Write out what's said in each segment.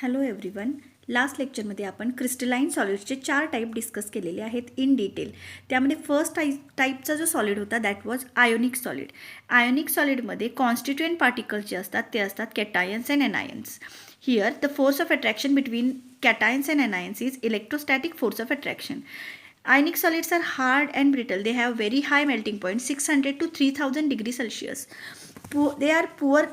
Hello everyone. Last लेक्चरमध्ये आपण crystalline सॉलिड्सचे 4 type discuss केलेले आहेत इन डिटेल. त्यामध्ये फर्स्ट टाईपचा जो सॉलिड होता that was ionic solid. Ionic सॉलिडमध्ये कॉन्स्टिट्युएंट पार्टिकल्स जे असतात ते असतात cations and anions. Here the force of attraction between cations and anions is electrostatic force of attraction. Ionic solids are hard and brittle. They have very high melting point, 600 to 3000 degrees Celsius. They are poor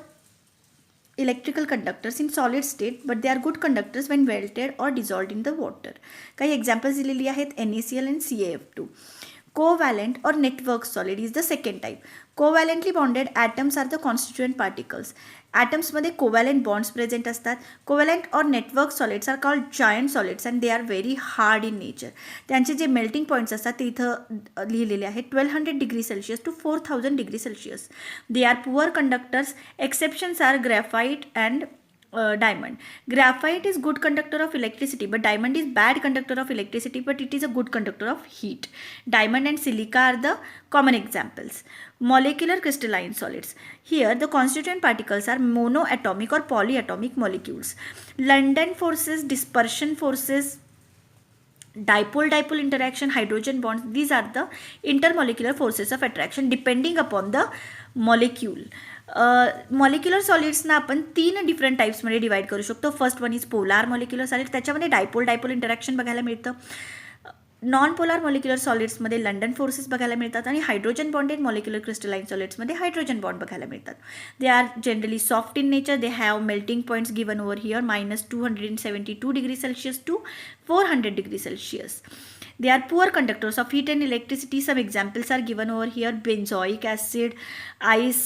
electrical conductors in solid state, but they are good conductors when melted or dissolved in the water. काही examples दिलेली आहेत NaCl and CaF2. Covalent or network solid is the second type. Covalently bonded atoms are the constituent particles. Atoms मध्ये covalent bonds present असतात. Covalent or network solids are called giant solids and they are very hard in nature. त्यांचे जे melting points असतात ते इथं लिहिलेले आहेत 1200 degree Celsius to 4000 degree Celsius. They are poor conductors. Exceptions are graphite and diamond. Graphite is good conductor of electricity, but diamond is bad conductor of electricity, but it is a good conductor of heat. Diamond and silica are the common examples. Molecular crystalline solids. Here the constituent particles are monoatomic or polyatomic molecules. London forces, dispersion forces, dipole interaction, hydrogen bonds, these are the intermolecular forces of attraction depending upon the molecule. Molecular सॉलिड्सना आपण 3 different टाईप्समध्ये divide करू शकतो. First one is polar molecular solid. त्याच्यामध्ये dipole interaction बघायला मिळतं. Non polar molecular सॉलिड्समध्ये London forces बघायला मिळतात आणि हायड्रोजन बॉन्डेड मॉलिक्युलर क्रिस्टलाइन सॉलिड्समध्ये हायड्रोजन बॉन्ड बघायला मिळतात. They are generally soft in nature. They have melting points given over here -272 degree Celsius to 400 degree Celsius. They are poor conductors of heat and electricity. Some examples are given over here. Benzoic acid, ice,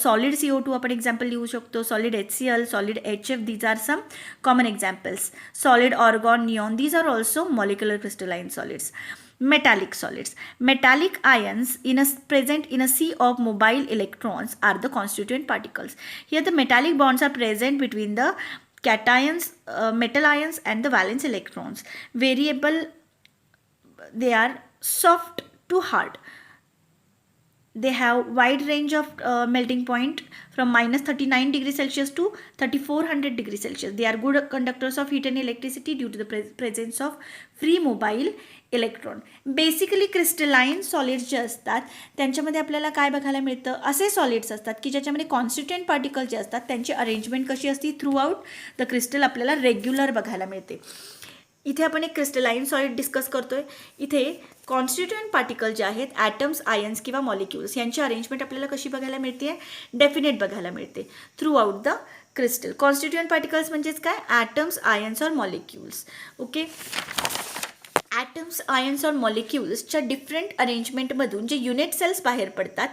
solid CO2 आपण example लिहू शकतो. Solid HCl, solid HF, these are some common examples. Solid argon, neon, these are also molecular crystalline solids. Metallic solids. Metallic ions present in a sea of mobile electrons are the constituent particles. Here the metallic bonds are present between the cations, metal ions and the valence electrons. Variable, they are soft to hard. They have wide range of melting point from -39 degree Celsius to 3400 degree Celsius. They are good conductors of heat and electricity due to the presence of free mobile electron. Basically crystalline solids जे असतात त्यांच्यामध्ये आपल्याला काय बघायला मिळतं, असे solids असतात की ज्याच्यामध्ये कॉन्स्टिट्युएंट पार्टिकल जे असतात त्यांची अरेंजमेंट कशी असते, थ्रू आउट द क्रिस्टल आपल्याला रेग्युलर बघायला मिळते. इथे आपण एक क्रिस्टलाइन सॉलिड डिस्कस करतोय. इथे कॉन्स्टिट्युएंट पार्टिकल जे आहेत ॲटम्स, आयन्स किंवा मॉलिक्युल्स यांची अरेंजमेंट आपल्याला कशी बघायला मिळते, डेफिनेट बघायला मिळते through out the crystal. Constituent particles म्हणजेच काय, ॲटम्स, आयन्स और मॉलिक्युल्स. ओके. ॲटम्स, आयन्स और मॉलिक्युल्सच्या डिफरंट अरेंजमेंटमधून जे युनिट सेल्स बाहेर पडतात,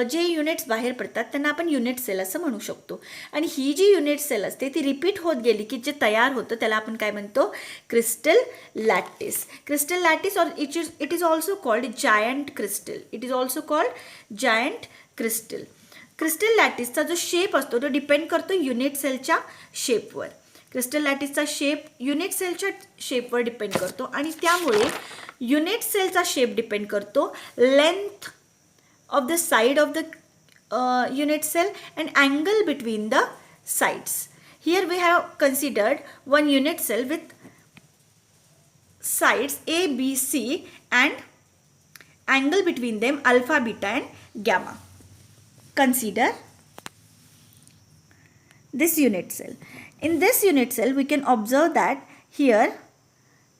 जे युनिट्स बाहेर पडतात त्यांना आपण युनिट सेल असं म्हणू शकतो. आणि ही जी युनिट सेल असते ती रिपीट होत गेली की जे तयार होतं त्याला आपण काय म्हणतो, क्रिस्टल लॅटिस. क्रिस्टल लॅटिस और it is also called giant crystal. It is also called giant crystal. Crystal लॅटिसचा जो शेप असतो तो डिपेंड करतो युनिट सेलच्या शेपवर. क्रिस्टल लॅटिसचा शेप युनिट सेलच्या शेपवर डिपेंड करतो आणि त्यामुळे युनिट सेलचा शेप डिपेंड करतो length of the side of the unit cell and angle between the sides. Here we have considered one unit cell with sides A, B, C and angle between them alpha, beta and gamma. Consider this unit cell. In this unit cell we can observe that here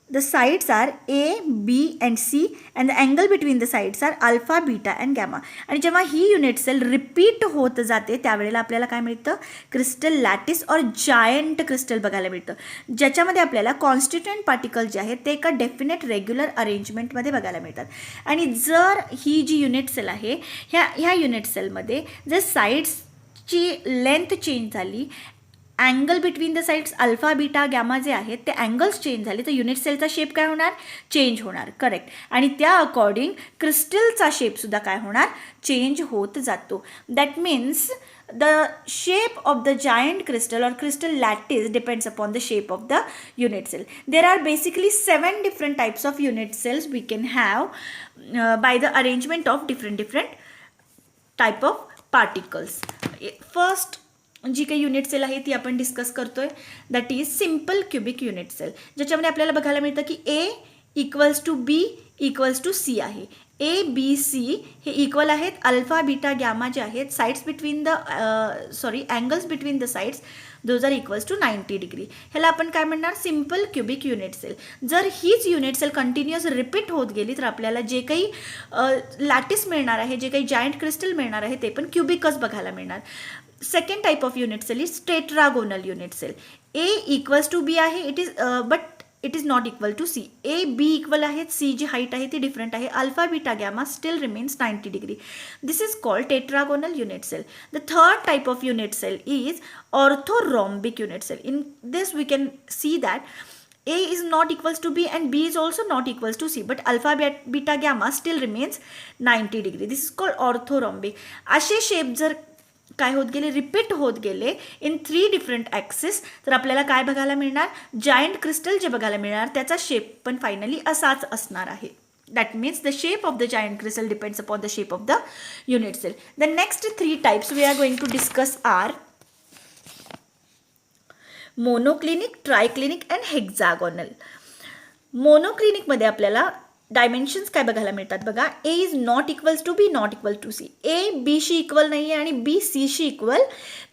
the sides are A, B and C and the angle between the sides are alpha, beta and gamma. आणि जेव्हा ही unit sale repeat होत जाते त्यावेळेला आपल्याला काय मिळतं, crystal lattice और giant crystal बघायला मिळतं, ज्याच्यामध्ये आपल्याला कॉन्स्टिट्युएंट पार्टिकल जे आहेत ते एका डेफिनेट रेग्युलर अरेंजमेंटमध्ये बघायला मिळतात. आणि जर ही जी युनिट सेल आहे ह्या युनिट सेलमध्ये जर साईड्सची लेंथ चेंज झाली, angle between the sides alpha, beta, gamma जे आहेत ते अँगल्स चेंज झाले तर युनिट सेलचा शेप काय होणार, चेंज होणार. करेक्ट. आणि त्या अकॉर्डिंग क्रिस्टलचा शेपसुद्धा काय होणार, चेंज होत जातो. That means the shape of the giant crystal और crystal lattice depends upon the shape of the unit cell. There are basically 7 different types of unit cells we can have by the arrangement of different type of particles. First जी काही unit cell आहे ती आपण discuss करतोय. That is simple cubic unit cell, ज्याच्यामध्ये आपल्याला बघायला मिळतं की A equals to B equals to C आहे. ए बी सी हे इक्वल आहेत. अल्फा बीटा गॅमा जे आहेत sides between the angles between the sides those are equals to 90 degree. ह्याला आपण काय म्हणणार, सिम्पल क्युबिक युनिट सेल. जर हीच युनिट सेल कंटिन्युअस रिपीट होत गेली तर आपल्याला जे काही लॅटिस मिळणार आहे, जे काही जायंट क्रिस्टल मिळणार आहे ते पण क्युबिकच बघायला मिळणार. Second type of unit cell is tetragonal unit cell. A equals to B आहे, it is but it is not equal to C. A B equal आहेत, सी जी हाईट आहे ती डिफरंट आहे. Alpha beta gamma still remains 90 degree. This is called tetragonal unit cell. The third type of unit cell is orthorhombic unit cell. In this we can see that A is not equals to B and B is also not equals to C, but alpha beta gamma still remains 90 degree. This is called orthorhombic. असे shape जर काय होत गेले, repeat होत गेले in 3 different axis तर आपल्याला काय बघायला मिळणार, जायंट क्रिस्टल जे बघायला मिळणार त्याचा शेप पण फायनली असाच असणार आहे. That means the shape of the giant crystal depends upon the shape of the unit cell. The next 3 types we are going to discuss are monoclinic, triclinic and hexagonal. Monoclinic मध्ये आपल्याला dimensions काय बघायला मिळतात बघा. A is not equals to B not equal to C. A बीशी equal नाही आहे आणि बी सीशी इक्वल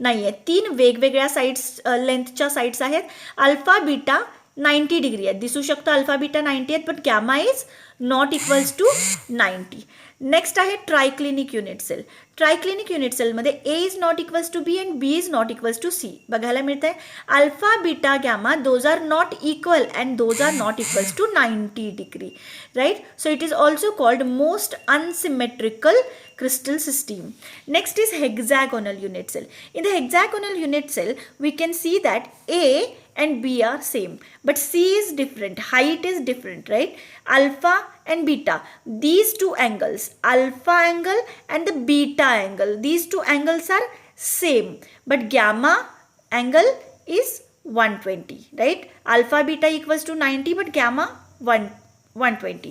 नाही आहे. 3 वेगवेगळ्या साईड्स लेंथच्या साईड्स आहेत. अल्फा बीटा 90 डिग्री आहेत, दिसू शकतं अल्फा बीटा 90 आहेत, but gamma is not equals to 90. Next आहे ट्रायक्लिनिक युनिट सेल. ट्रायक्लिनिक युनिट सेलमध्ये A is not equals to B and B is not equals to C बघायला मिळतं आहे. Alpha beta gamma those are not equal and those are not equals to 90 degree, right. So it is also called most unsymmetrical crystal system. Next is hexagonal unit cell. In the hexagonal unit cell we can see that A and B are same but C is different, height is different, right. Alpha and beta, these two angles, alpha angle and the beta angle, these two angles are same but gamma angle is 120, right. Alpha beta equals to 90 but gamma 120.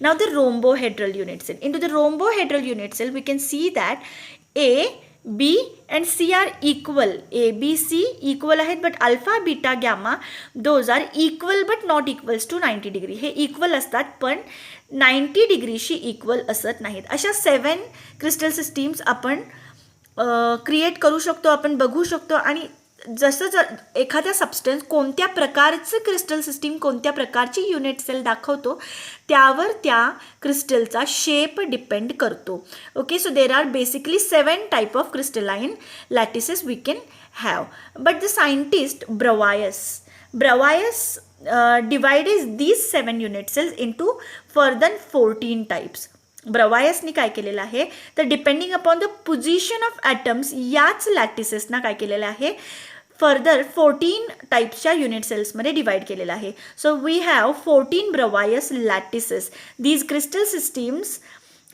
Now the rhombohedral unit cell. Into the rhombohedral unit cell we can see that A, B and C are equal. A, B, C equal आहेत but alpha, beta, gamma those are equal but not equals to 90 degree. हे equal असतात पण 90 डिग्रीशी equal असत नाहीत. अशा 7 crystal systems आपण create करू शकतो, आपण बघू शकतो. आणि जसं एखाद्या सबस्टन्स कोणत्या प्रकारचं क्रिस्टल सिस्टीम कोणत्या प्रकारची युनिट सेल दाखवतो त्यावर त्या क्रिस्टलचा शेप डिपेंड करतो. Okay, so there are basically 7 type of crystalline lattices we can have. But the scientist Bravais divided these 7 unit cells into further 14 types. ब्रवायसनी काय केलेलं आहे तर depending upon the position of atoms याच लॅटिसेसना काय केलेलं आहे फर्दर 14 टाइप्सच्या युनिट सेल्समध्ये डिवाइड केलेलं आहे. So we have 14 Bravais lattices. These crystal systems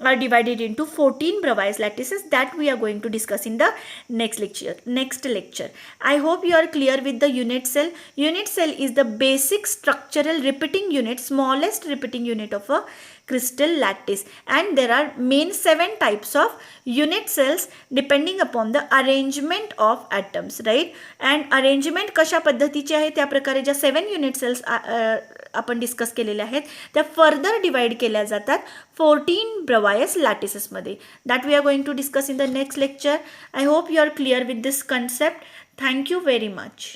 are divided into 14 Bravais lattices that we are going to discuss in the next lecture. I hope you are clear with the unit cell. Unit cell is the basic structural repeating unit, smallest repeating unit of a crystal lattice, and there are main 7 types of unit cells depending upon the arrangement of atoms, right. And arrangement कशा पद्धतीचे आहे त्या प्रकारे ज्या 7 unit cells आपण discuss केलेले आहेत त्या फर्दर डिवाइड केल्या जातात 14 ब्रवायस लॅटिसेसमध्ये. That we are going to discuss in the next lecture. I hope you are clear with this concept. Thank you very much.